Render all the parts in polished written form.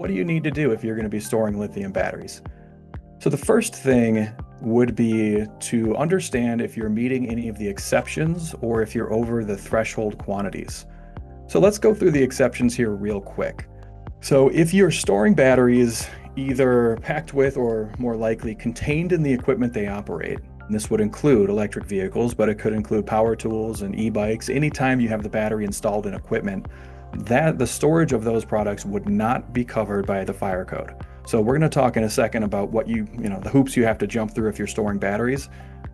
What do you need to do if you're going to be storing lithium batteries? So the first thing would be to understand if you're meeting any of the exceptions or if you're over the threshold quantities. So let's go through the exceptions here real quick. So if you're storing batteries either packed with or more likely contained in the equipment they operate, and this would include electric vehicles, but it could include power tools and e-bikes, anytime you have the battery installed in equipment, that the storage of those products would not be covered by the fire code. So we're going to talk in a second about what the hoops you have to jump through if you're storing batteries.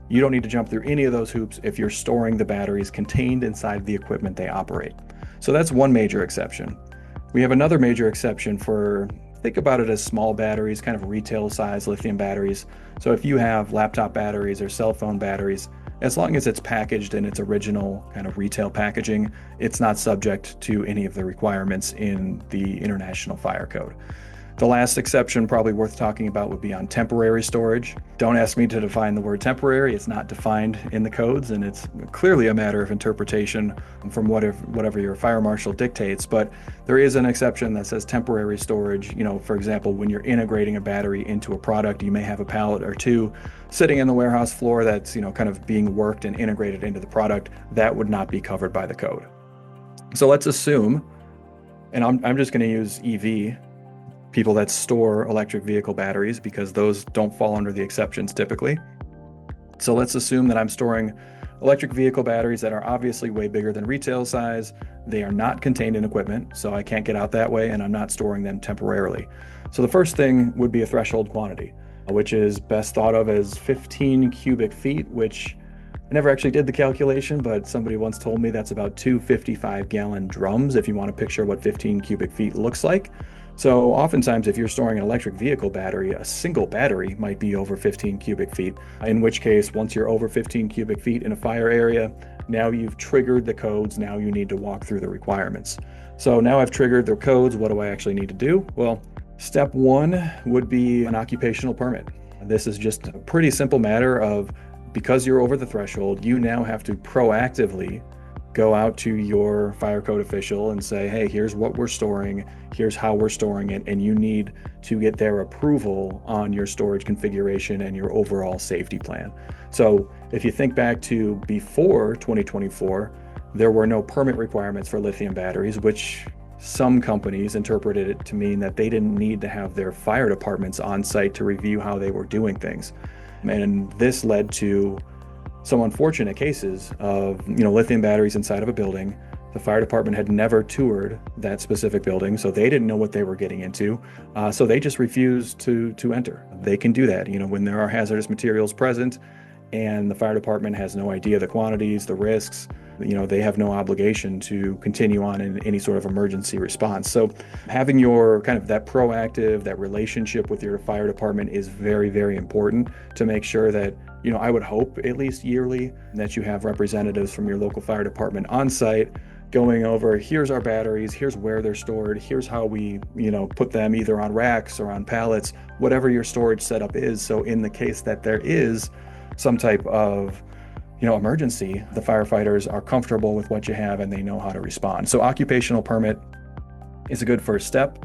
You don't need to jump through any of those hoops if you're storing the batteries contained inside the equipment they operate. So that's one major exception. We have another major exception for, think about it as small batteries, kind of retail size lithium batteries. So if you have laptop batteries or cell phone batteries, as long as it's packaged in its original kind of retail packaging, it's not subject to any of the requirements in the International Fire Code. The last exception probably worth talking about would be on temporary storage. Don't ask me to define the word temporary. It's not defined in the codes, and it's clearly a matter of interpretation from whatever your fire marshal dictates. But there is an exception that says temporary storage. For example, when you're integrating a battery into a product, you may have a pallet or two sitting in the warehouse floor that's kind of being worked and integrated into the product. That would not be covered by the code. So let's assume, and I'm just going to use EV, people that store electric vehicle batteries, because those don't fall under the exceptions typically. So let's assume that I'm storing electric vehicle batteries that are obviously way bigger than retail size. They are not contained in equipment, so I can't get out that way, and I'm not storing them temporarily. So the first thing would be a threshold quantity, which is best thought of as 15 cubic feet, which I never actually did the calculation, but somebody once told me that's about two 55-gallon drums, if you want to picture what 15 cubic feet looks like. So oftentimes, if you're storing an electric vehicle battery, a single battery might be over 15 cubic feet, in which case, once you're over 15 cubic feet in a fire area, now you've triggered the codes. Now you need to walk through the requirements. So now I've triggered the codes. What do I actually need to do? Well, step one would be an occupational permit. This is just a pretty simple matter of, because you're over the threshold, you now have to proactively go out to your fire code official and say, hey, here's what we're storing, here's how we're storing it, and you need to get their approval on your storage configuration and your overall safety plan. So if you think back to before 2024, there were no permit requirements for lithium batteries, which some companies interpreted it to mean that they didn't need to have their fire departments on site to review how they were doing things. And this led to some unfortunate cases of lithium batteries inside of a building. The fire department had never toured that specific building, so they didn't know what they were getting into. So they just refused to enter. They can do that, when there are hazardous materials present, and the fire department has no idea the quantities, the risks. They have no obligation to continue on in any sort of emergency response. So having your kind of that proactive, that relationship with your fire department is very, very important to make sure that, I would hope at least yearly that you have representatives from your local fire department on site going over, here's our batteries, here's where they're stored, here's how we, put them either on racks or on pallets, whatever your storage setup is. So in the case that there is some type of emergency, the firefighters are comfortable with what you have and they know how to respond. So occupational permit is a good first step.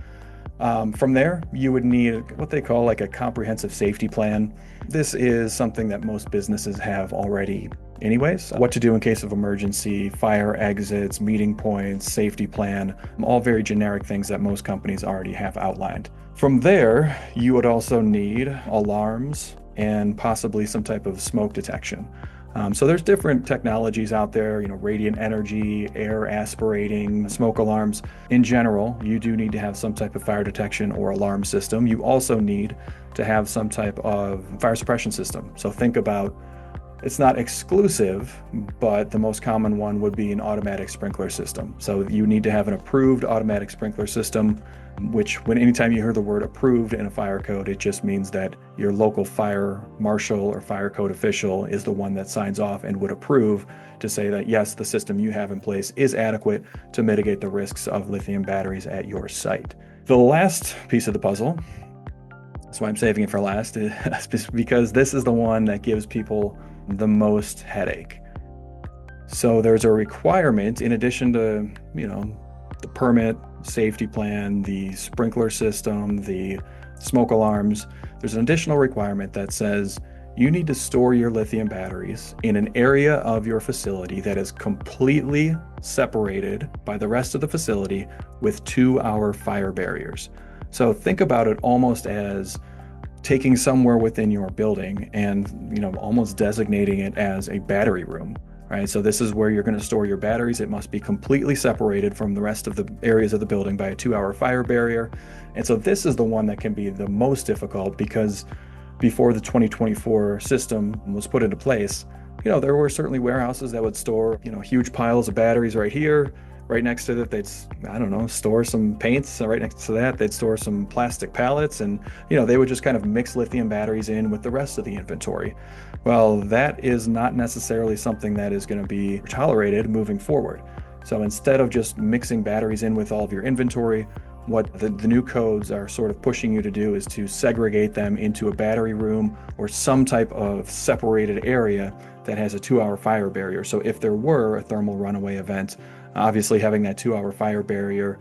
From there, you would need what they call like a comprehensive safety plan. This is something that most businesses have already anyways. What to do in case of emergency, fire exits, meeting points, safety plan, all very generic things that most companies already have outlined. From there, you would also need alarms and possibly some type of smoke detection. So there's different technologies out there, radiant energy, air aspirating, smoke alarms. In general, you do need to have some type of fire detection or alarm system. You also need to have some type of fire suppression system. So think about, it's not exclusive, but the most common one would be an automatic sprinkler system. So you need to have an approved automatic sprinkler system, which anytime you hear the word approved in a fire code, it just means that your local fire marshal or fire code official is the one that signs off and would approve to say that, yes, the system you have in place is adequate to mitigate the risks of lithium batteries at your site. The last piece of the puzzle, that's why I'm saving it for last, is because this is the one that gives people the most headache. So there's a requirement, in addition to, the permit, safety plan, the sprinkler system, the smoke alarms, there's an additional requirement that says you need to store your lithium batteries in an area of your facility that is completely separated by the rest of the facility with 2-hour fire barriers. So think about it almost as taking somewhere within your building and, almost designating it as a battery room, right? So this is where you're going to store your batteries. It must be completely separated from the rest of the areas of the building by a 2-hour fire barrier. And so this is the one that can be the most difficult, because before the 2024 system was put into place, there were certainly warehouses that would store, huge piles of batteries right here. Right next to it, they'd, store some paints. Right next to that, they'd store some plastic pallets, and, they would just kind of mix lithium batteries in with the rest of the inventory. Well, that is not necessarily something that is going to be tolerated moving forward. So instead of just mixing batteries in with all of your inventory, what the new codes are sort of pushing you to do is to segregate them into a battery room or some type of separated area that has a 2-hour fire barrier. So if there were a thermal runaway event, obviously having that 2-hour fire barrier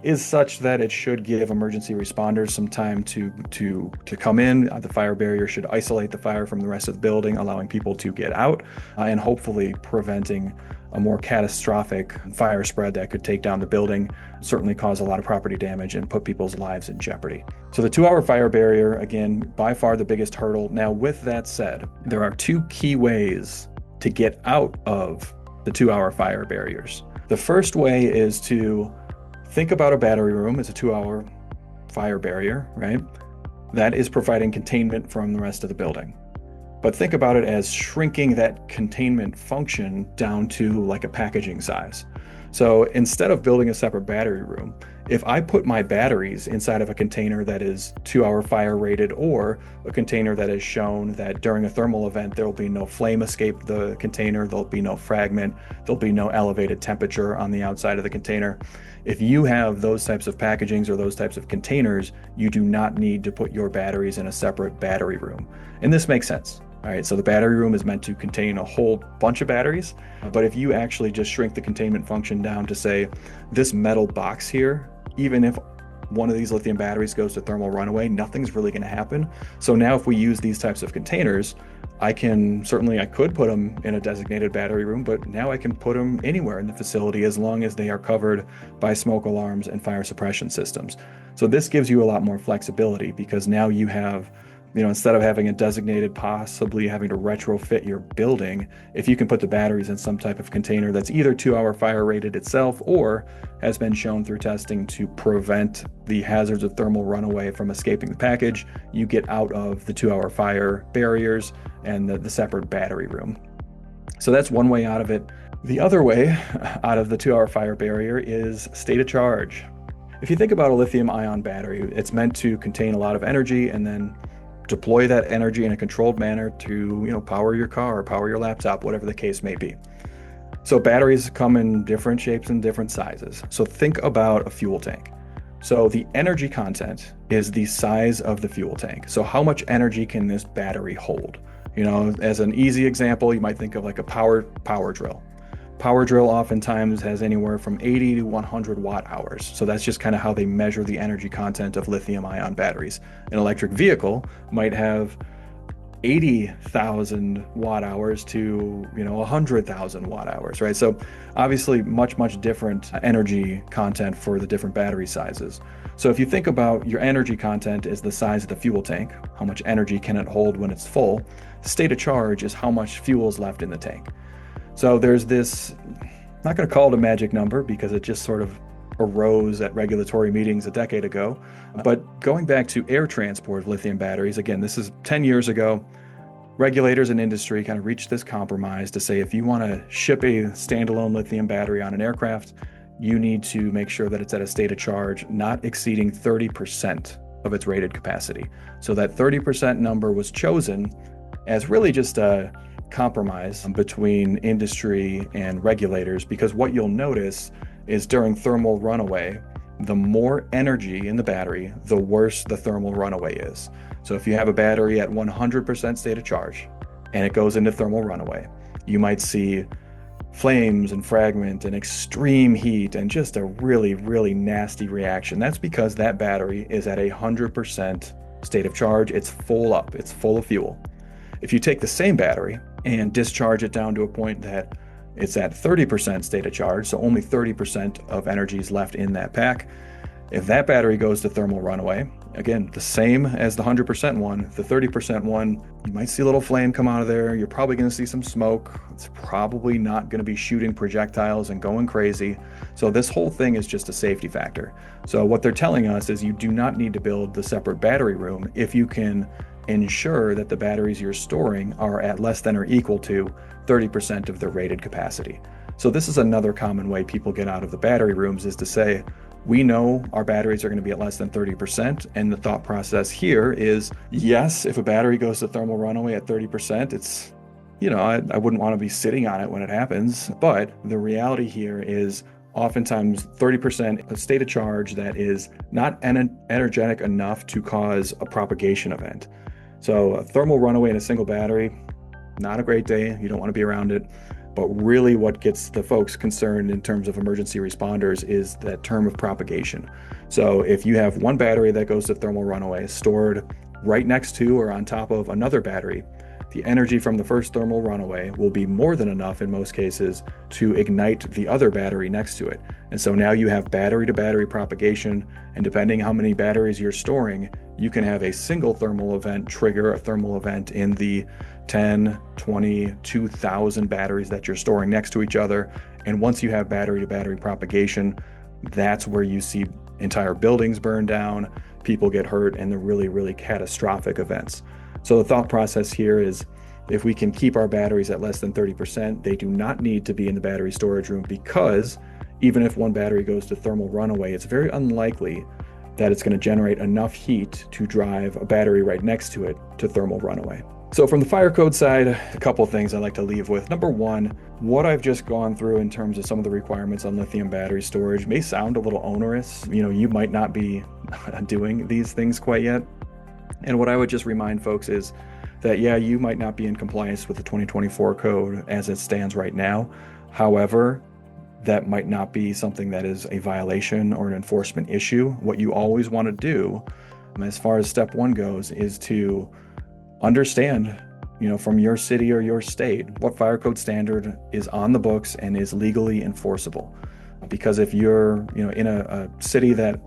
is such that it should give emergency responders some time to come in. The fire barrier should isolate the fire from the rest of the building, allowing people to get out, and hopefully preventing a more catastrophic fire spread that could take down the building, certainly cause a lot of property damage, and put people's lives in jeopardy. So the 2-hour fire barrier, again, by far the biggest hurdle. Now, with that said, there are 2 key ways to get out of the 2-hour fire barriers. The first way is to think about a battery room as a 2-hour fire barrier, right? That is providing containment from the rest of the building. But think about it as shrinking that containment function down to like a packaging size. So instead of building a separate battery room, if I put my batteries inside of a container that is 2-hour fire rated, or a container that has shown that during a thermal event, there will be no flame escape the container, there'll be no fragment, there'll be no elevated temperature on the outside of the container. If you have those types of packagings or those types of containers, you do not need to put your batteries in a separate battery room. And this makes sense. All right, so the battery room is meant to contain a whole bunch of batteries, but if you actually just shrink the containment function down to say, this metal box here, even if one of these lithium batteries goes to thermal runaway, nothing's really going to happen. So now if we use these types of containers, I could put them in a designated battery room, but now I can put them anywhere in the facility as long as they are covered by smoke alarms and fire suppression systems. So this gives you a lot more flexibility, because now you have, instead of having a designated, possibly having to retrofit your building, if you can put the batteries in some type of container that's either 2-hour fire rated itself, or has been shown through testing to prevent the hazards of thermal runaway from escaping the package, you get out of the 2-hour fire barriers and the separate battery room. So that's one way out of it. The other way out of the 2-hour fire barrier is state of charge. If you think about a lithium-ion battery, it's meant to contain a lot of energy and then deploy that energy in a controlled manner to, power your car, power your laptop, whatever the case may be. So batteries come in different shapes and different sizes. So think about a fuel tank. So the energy content is the size of the fuel tank. So how much energy can this battery hold? As an easy example, you might think of like a power drill. Power drill oftentimes has anywhere from 80 to 100 watt hours. So that's just kind of how they measure the energy content of lithium-ion batteries. An electric vehicle might have 80,000 watt hours to 100,000 watt hours, right? So obviously much different energy content for the different battery sizes. So if you think about your energy content is the size of the fuel tank, how much energy can it hold when it's full? The state of charge is how much fuel is left in the tank. So there's this, I'm not going to call it a magic number because it just sort of arose at regulatory meetings a decade ago. But going back to air transport of lithium batteries, again, this is 10 years ago, regulators and industry kind of reached this compromise to say, if you want to ship a standalone lithium battery on an aircraft, you need to make sure that it's at a state of charge not exceeding 30% of its rated capacity. So that 30% number was chosen as really just a compromise between industry and regulators, because what you'll notice is during thermal runaway, the more energy in the battery, the worse the thermal runaway is. So if you have a battery at 100% state of charge and it goes into thermal runaway, you might see flames and fragment and extreme heat and just a really, really nasty reaction. That's because that battery is at 100% state of charge. It's full up, it's full of fuel. If you take the same battery and discharge it down to a point that it's at 30% state of charge, so only 30% of energy is left in that pack, if that battery goes to thermal runaway, again, the same as the 100% one, the 30% one, you might see a little flame come out of there. You're probably going to see some smoke. It's probably not going to be shooting projectiles and going crazy. So this whole thing is just a safety factor. So what they're telling us is you do not need to build the separate battery room if you can ensure that the batteries you're storing are at less than or equal to 30% of their rated capacity. So this is another common way people get out of the battery rooms, is to say, we know our batteries are going to be at less than 30%. And the thought process here is, yes, if a battery goes to thermal runaway at 30%, it's, I wouldn't want to be sitting on it when it happens. But the reality here is oftentimes 30% a state of charge that is not energetic enough to cause a propagation event. So a thermal runaway in a single battery, not a great day. You don't want to be around it. But really what gets the folks concerned in terms of emergency responders is that term of propagation. So if you have one battery that goes to thermal runaway stored right next to or on top of another battery, the energy from the first thermal runaway will be more than enough in most cases to ignite the other battery next to it. And so now you have battery to battery propagation, and depending how many batteries you're storing, you can have a single thermal event trigger a thermal event in the 10, 20, 2,000 batteries that you're storing next to each other. And once you have battery to battery propagation, that's where you see entire buildings burn down, people get hurt, and the really, really catastrophic events. So the thought process here is, if we can keep our batteries at less than 30%, they do not need to be in the battery storage room, because even if one battery goes to thermal runaway, it's very unlikely that it's going to generate enough heat to drive a battery right next to it to thermal runaway. So from the fire code side, a couple of things I like to leave with. Number one, what I've just gone through in terms of some of the requirements on lithium battery storage may sound a little onerous. You might not be doing these things quite yet. And what I would just remind folks is that, yeah, you might not be in compliance with the 2024 code as it stands right now. However, that might not be something that is a violation or an enforcement issue. What you always want to do, as far as step one goes, is to understand, from your city or your state, what fire code standard is on the books and is legally enforceable. Because if you're, in a city that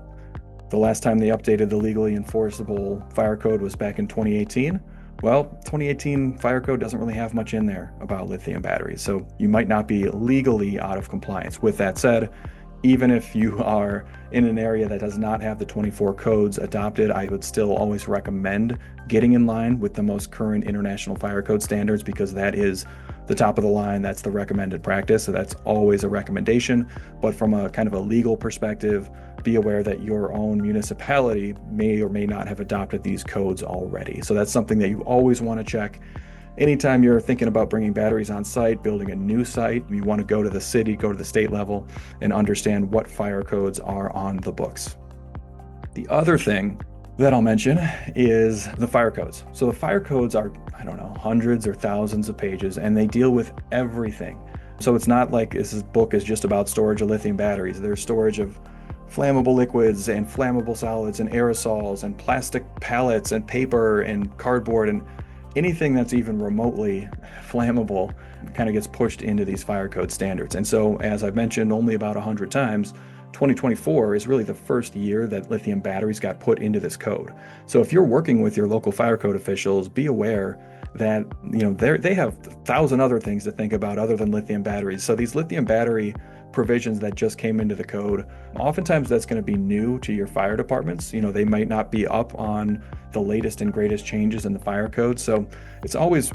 the last time they updated the legally enforceable fire code was back in 2018, well, 2018 fire code doesn't really have much in there about lithium batteries. So you might not be legally out of compliance. With that said, even if you are in an area that does not have the 24 codes adopted, I would still always recommend getting in line with the most current international fire code standards, because that is the top of the line. That's the recommended practice. So that's always a recommendation. But from a kind of a legal perspective, be aware that your own municipality may or may not have adopted these codes already. So that's something that you always want to check. Anytime you're thinking about bringing batteries on site, building a new site, you want to go to the city, go to the state level, and understand what fire codes are on the books. The other thing that I'll mention is the fire codes. So the fire codes are, hundreds or thousands of pages, and they deal with everything. So it's not like this book is just about storage of lithium batteries. There's storage of flammable liquids and flammable solids and aerosols and plastic pallets and paper and cardboard, and anything that's even remotely flammable kind of gets pushed into these fire code standards. And so, as I've mentioned only about 100 times, 2024 is really the first year that lithium batteries got put into this code. So if you're working with your local fire code officials, be aware that they have 1,000 other things to think about other than lithium batteries. So these lithium battery provisions that just came into the code, oftentimes that's going to be new to your fire departments. They might not be up on the latest and greatest changes in the fire code. So it's always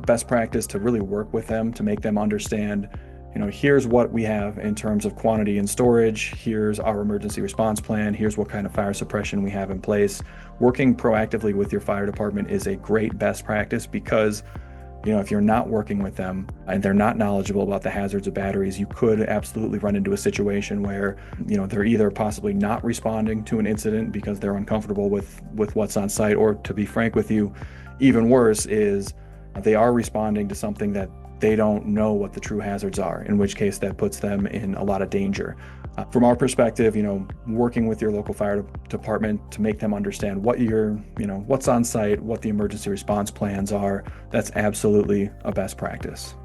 best practice to really work with them to make them understand, here's what we have in terms of quantity and storage, here's our emergency response plan, here's what kind of fire suppression we have in place. Working proactively with your fire department is a great best practice, because if you're not working with them and they're not knowledgeable about the hazards of batteries, you could absolutely run into a situation where, they're either possibly not responding to an incident because they're uncomfortable with what's on site, or, to be frank with you, even worse is they are responding to something that they don't know what the true hazards are, in which case that puts them in a lot of danger. From our perspective, working with your local fire department to make them understand what's on site, what the emergency response plans are, that's absolutely a best practice.